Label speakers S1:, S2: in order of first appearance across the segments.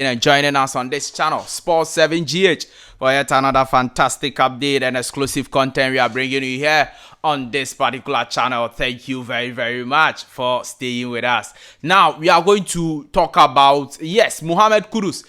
S1: and joining us on this channel, Sports 7GH, for yet another fantastic update and exclusive content we are bringing you here on this particular channel. Thank you very much for staying with us. Now we are going to talk about, yes, Mohamed Kudus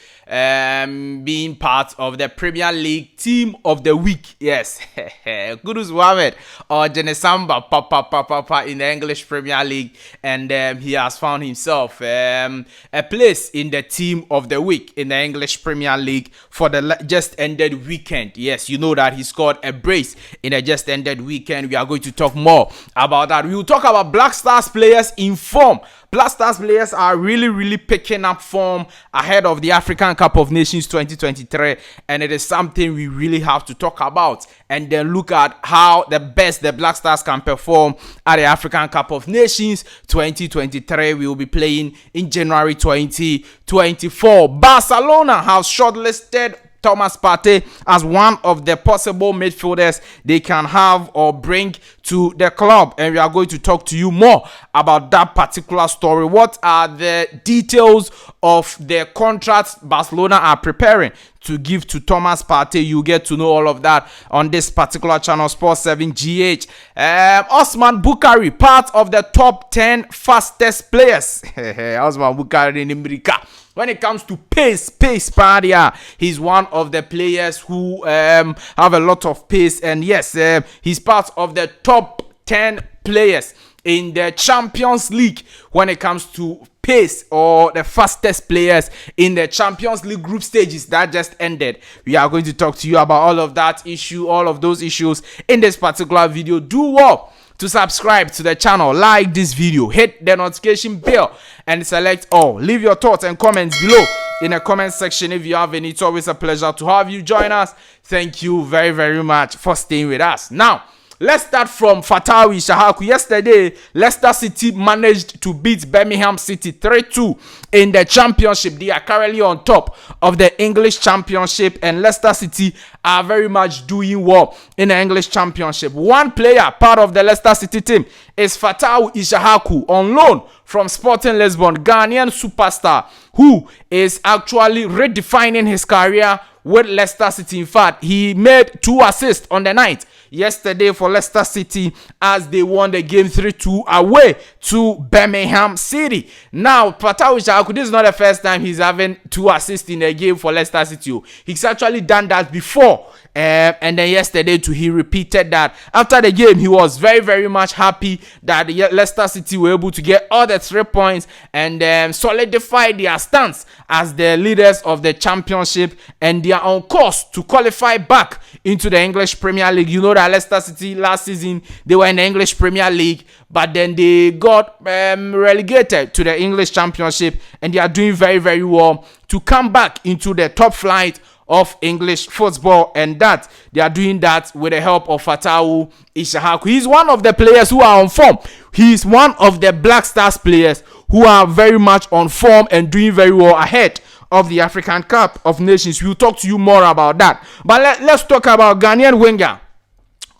S1: being part of the Premier League Team of the Week. Yes, Kudus Mohamed or Genesamba Papa in the English Premier League, and he has found himself a place in the Team of the Week in the English Premier League for the just ended weekend. Yes, you know that he scored a brace in the just ended weekend. We are going to talk more about that. We will talk about Black Stars players in form. Black Stars players are really picking up form ahead of the African Cup of Nations 2023, and it is something we really have to talk about and then look at how the best the Black Stars can perform at the African Cup of Nations 2023. We will be playing in January 2024. Barcelona have shortlisted Thomas Partey as one of the possible midfielders they can have or bring to the club, and we are going to talk to you more about that particular story. What are the details of the contracts Barcelona are preparing to give to Thomas Partey? You get to know all of that on this particular channel, Sports 7GH. Osman Bukari, part of the top 10 fastest players. Osman Bukari in America. When it comes to pace, Partey, he's one of the players who have a lot of pace, and yes, he's part of the top 10 players in the Champions League when it comes to pace, or the fastest players in the Champions League group stages that just ended. We are going to talk to you about all of that issue, all of those issues in this particular video. Do well to subscribe to the channel, like this video, hit the notification bell and select all. Leave your thoughts and comments below in the comment section if you have any. It's always a pleasure to have you join us. Thank you very much for staying with us. Now let's start from Fatawi Shahaku. Yesterday, Leicester City managed to beat Birmingham City 3-2 in the championship. They are currently on top of the English championship, and Leicester City are very much doing well in the English championship. One player part of the Leicester City team is Fatawi Ishahaku, on loan from Sporting Lisbon, Ghanaian superstar who is actually redefining his career with Leicester City. In fact, he made 2 assists on the night yesterday for Leicester City as they won the game 3-2 away to Birmingham City. Now, Fatawi Ishahaku, this is not the first time he's having 2 assists in a game for Leicester City. He's actually done that before. And then yesterday too, he repeated that. After the game, he was very much happy that Leicester City were able to get all the 3 points and solidify their stance as the leaders of the championship, and they are on course to qualify back into the English Premier League. You know that Leicester City last season, they were in the English Premier League, but then they got relegated to the English Championship, and they are doing very well to come back into the top flight of English football, and that they are doing that with the help of Fatawi Ishahaku. He's one of the players who are on form. He's one of the Black Stars players who are very much on form and doing very well ahead of the African Cup of Nations. We'll talk to you more about that. But let's talk about Ghanaian winger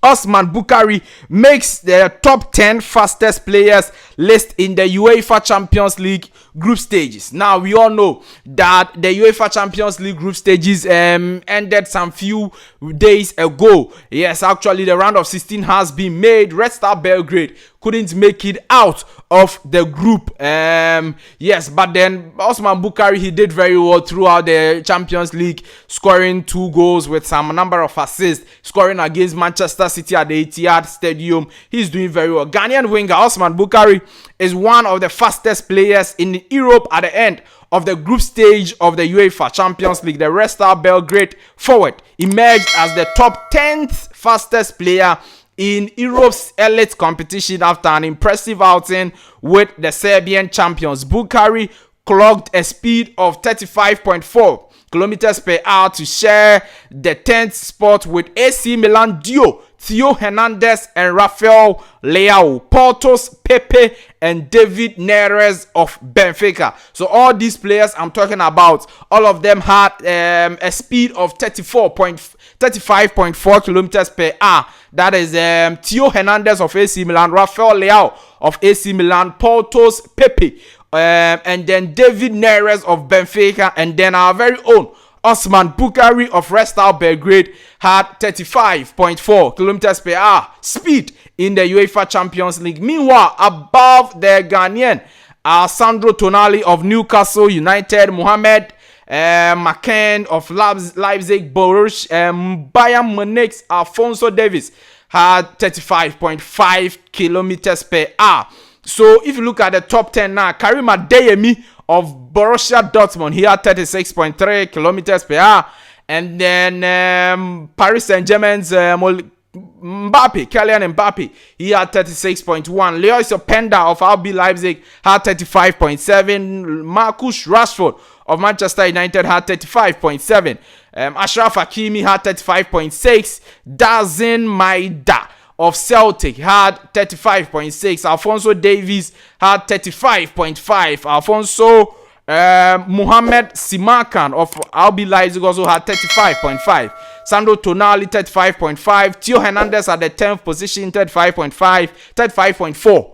S1: Osman Bukari makes the top 10 fastest players list in the UEFA Champions League group stages. Now, we all know that the UEFA Champions League group stages ended some few days ago. Yes, actually, the round of 16 has been made. Red Star Belgrade couldn't make it out of the group. Yes, but then Osman Bukari, he did very well throughout the Champions League, scoring 2 goals with some number of assists, scoring against Manchester City at the Etihad Stadium. He's doing very well. Ghanaian winger Osman Bukari is one of the fastest players in Europe at the end of the group stage of the UEFA Champions League. The Red Star Belgrade forward emerged as the top 10th fastest player in Europe's elite competition after an impressive outing with the Serbian champions. Bukari clocked a speed of 35.4 kilometers per hour to share the 10th spot with AC Milan duo Theo Hernandez and Rafael Leao, Porto's Pepe and David Neres of Benfica. So all these players I'm talking about, all of them had a speed of 35.4 kilometers per hour. That is Theo Hernandez of AC Milan, Rafael Leao of AC Milan, Porto's Pepe and then David Neres of Benfica, and then our very own Osman Bukari of Red Star Belgrade had 35.4 kilometers per hour speed in the UEFA Champions League. Meanwhile, above the Ghanaian, Sandro Tonali of Newcastle United, Mohamed McCann of Leipzig, Bayern Munich's Alphonso Davies had 35.5 kilometers per hour. So if you look at the top 10 now, Karim Adeyemi of Borussia Dortmund, he had 36.3 kilometers per hour. And then Paris Saint-Germain's Kylian Mbappe, he had 36.1. Leroy Openda of RB Leipzig had 35.7. Marcus Rashford of Manchester United had 35.7. Ashraf Hakimi had 35.6. Dazin Maida of Celtic had 35.6. Alphonso Davies had 35.5. Alfonso Mohamed Simakan of RB Leipzig also had 35.5. Sandro Tonali 35.5. Theo Hernandez at the 10th position 35.5. 35.4.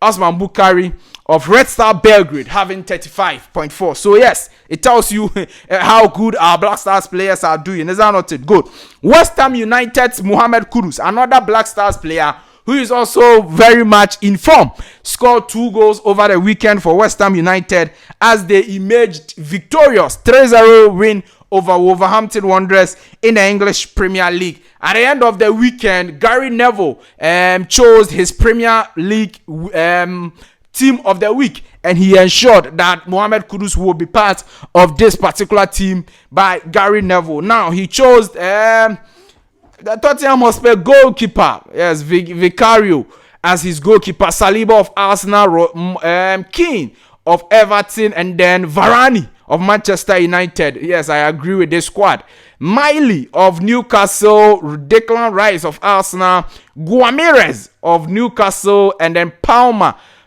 S1: Osman Bukari of Red Star Belgrade having 35.4. So yes, it tells you how good our Black Stars players are doing. Is that not it? Good. West Ham United's Mohamed Kudus, another Black Stars player who is also very much in form, scored 2 goals over the weekend for West Ham United as they emerged victorious 3-0 win over Wolverhampton Wanderers in the English Premier League. At the end of the weekend, Gary Neville chose his Premier League team of the week, and he ensured that Mohamed Kudus will be part of this particular team by Gary Neville. Now he chose the Tottenham Hotspur goalkeeper, yes, Vicario, as his goalkeeper. Saliba of Arsenal, Keane of Everton, and then Varane of Manchester United. Yes, I agree with this squad. Miley of Newcastle, Declan Rice of Arsenal, Guamirez of Newcastle, and then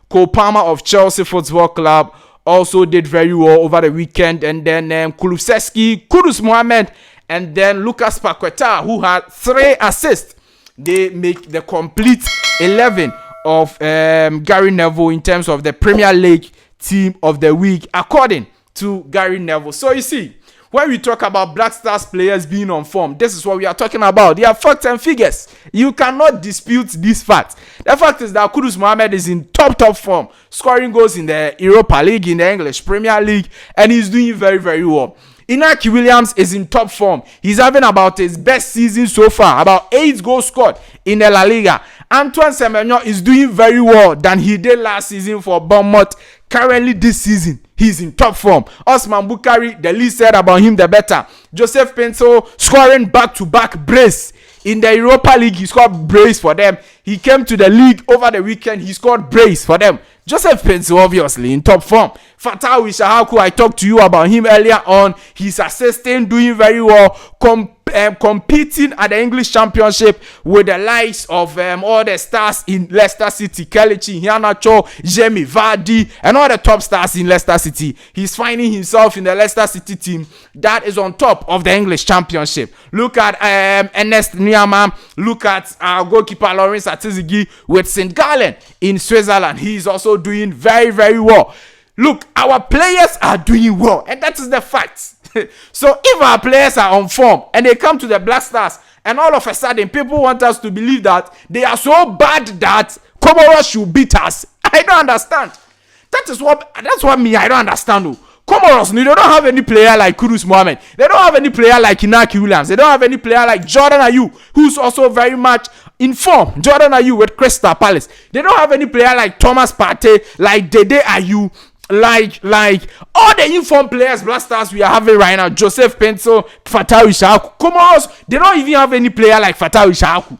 S1: Cole Palmer of Chelsea Football Club also did very well over the weekend. And then Kulusevski, Kudus Mohamed, and then Lucas Paqueta, who had 3 assists. They make the complete 11 of Gary Neville in terms of the Premier League team of the week, according to Gary Neville. So you see, when we talk about Black Stars players being on form, this is what we are talking about. They are facts and figures. You cannot dispute these facts. The fact is that Kudus Mohamed is in top form, scoring goals in the Europa League, in the English Premier League, and he's doing very, very well. Inaki Williams is in top form. He's having about his best season so far, about 8 goals scored in the La Liga. Antoine Semenyo is doing very well than he did last season for Bournemouth. Currently this season, he's in top form. Osman Bukari, the least said about him, the better. Joseph Pinto scoring back-to-back brace. In the Europa League, he scored brace for them. He came to the league over the weekend, he scored brace for them. Joseph Pinto, obviously, in top form. Fatawi Shahaku, I talked to you about him earlier on. He's assisting, doing very well, competing at the English Championship with the likes of all the stars in Leicester City, Kelechi Iheanacho, Jamie Vardy, and all the top stars in Leicester City. He's finding himself in the Leicester City team that is on top of the English Championship. Look at Ernest Niama. Look at our goalkeeper Lawrence Atizigi with St. Gallen in Switzerland. He's also doing very, very well. Look, our players are doing well, and that is the fact. So if our players are on form and they come to the Black Stars, and all of a sudden people want us to believe that they are so bad that Comoros should beat us, I don't understand. That's what me, I don't understand. Comoros, they don't have any player like Kudus Mohamed. They don't have any player like Inaki Williams. They don't have any player like Jordan Ayew, who's also very much in form. Jordan Ayew with Crystal Palace. They don't have any player like Thomas Partey, like Dede Ayew, like all the informed players, Black Stars we are having right now. Joseph Pinto, Fatawi Shahaku. Comoros, they don't even have any player like Fatawi Shahaku.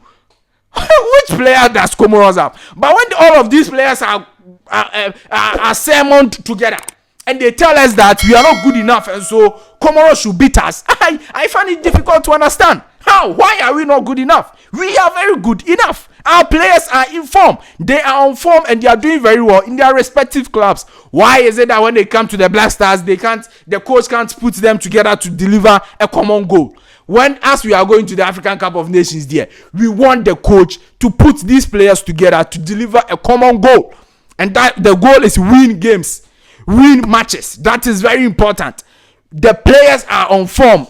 S1: Which player does Comoros have? But when all of these players are summoned together, and they tell us that we are not good enough, and so Comoros should beat us, I find it difficult to understand. How? Why are we not good enough? We are very good enough. Our players are in form. They are on form and they are doing very well in their respective clubs. Why is it that when they come to the Black Stars, the coach can't put them together to deliver a common goal? When, as we are going to the African Cup of Nations there, we want the coach to put these players together to deliver a common goal. And that the goal is win games. win matches. That is very important. The players are on form.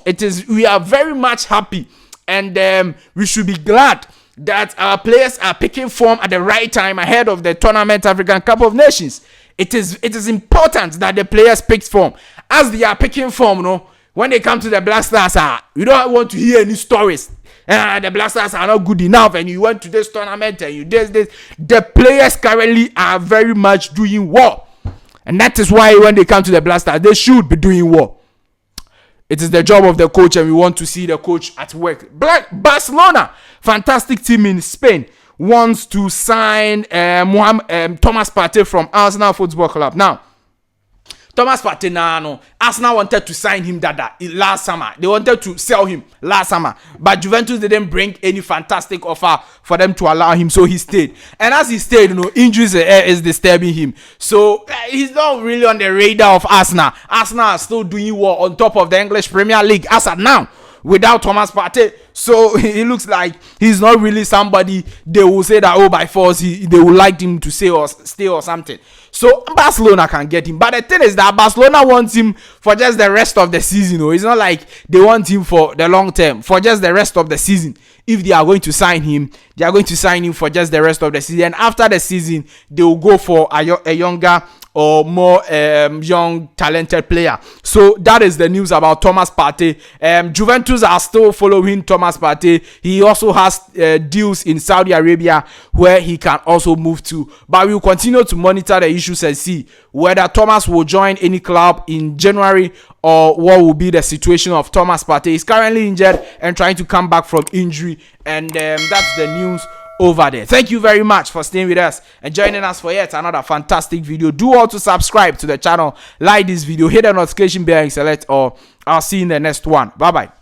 S1: We are very much happy, and we should be glad that our players are picking form at the right time ahead of the tournament African Cup of Nations. It is important that the players pick form. As they are picking form, when they come to the Black Stars, we don't want to hear any stories. The Black Stars are not good enough, and you went to this tournament and you did this. The players currently are very much doing well, and that is why when they come to the Black Stars, they should be doing well. It is the job of the coach, and we want to see the coach at work. Barcelona, fantastic team in Spain, wants to sign Thomas Partey from Arsenal Football Club. Now, Thomas Partey, Arsenal wanted to sign him last summer. They wanted to sell him last summer, but Juventus didn't bring any fantastic offer for them to allow him, so he stayed. And as he stayed, injuries is disturbing him, so he's not really on the radar of Arsenal. Arsenal are still doing well on top of the English Premier League as of now, without Thomas Partey. So it looks like he's not really somebody they will say that by force they would like him to stay or something. So Barcelona can get him, but the thing is that Barcelona wants him for just the rest of the season. It's not like they want him for the long term, for just the rest of the season. If they are going to sign him, they are going to sign him for just the rest of the season. And after the season, they will go for a younger or more young talented player. So that is the news about Thomas Partey. Juventus are still following Thomas Partey. He also has deals in Saudi Arabia where he can also move to. But we will continue to monitor the issues and see whether Thomas will join any club in January, or what will be the situation of Thomas Partey. He's currently injured and trying to come back from injury, and that's the news over there. Thank you very much for staying with us and joining us for yet another fantastic video. Do also subscribe to the channel, like this video, hit the notification bell and select all. I'll see you in the next one. Bye bye.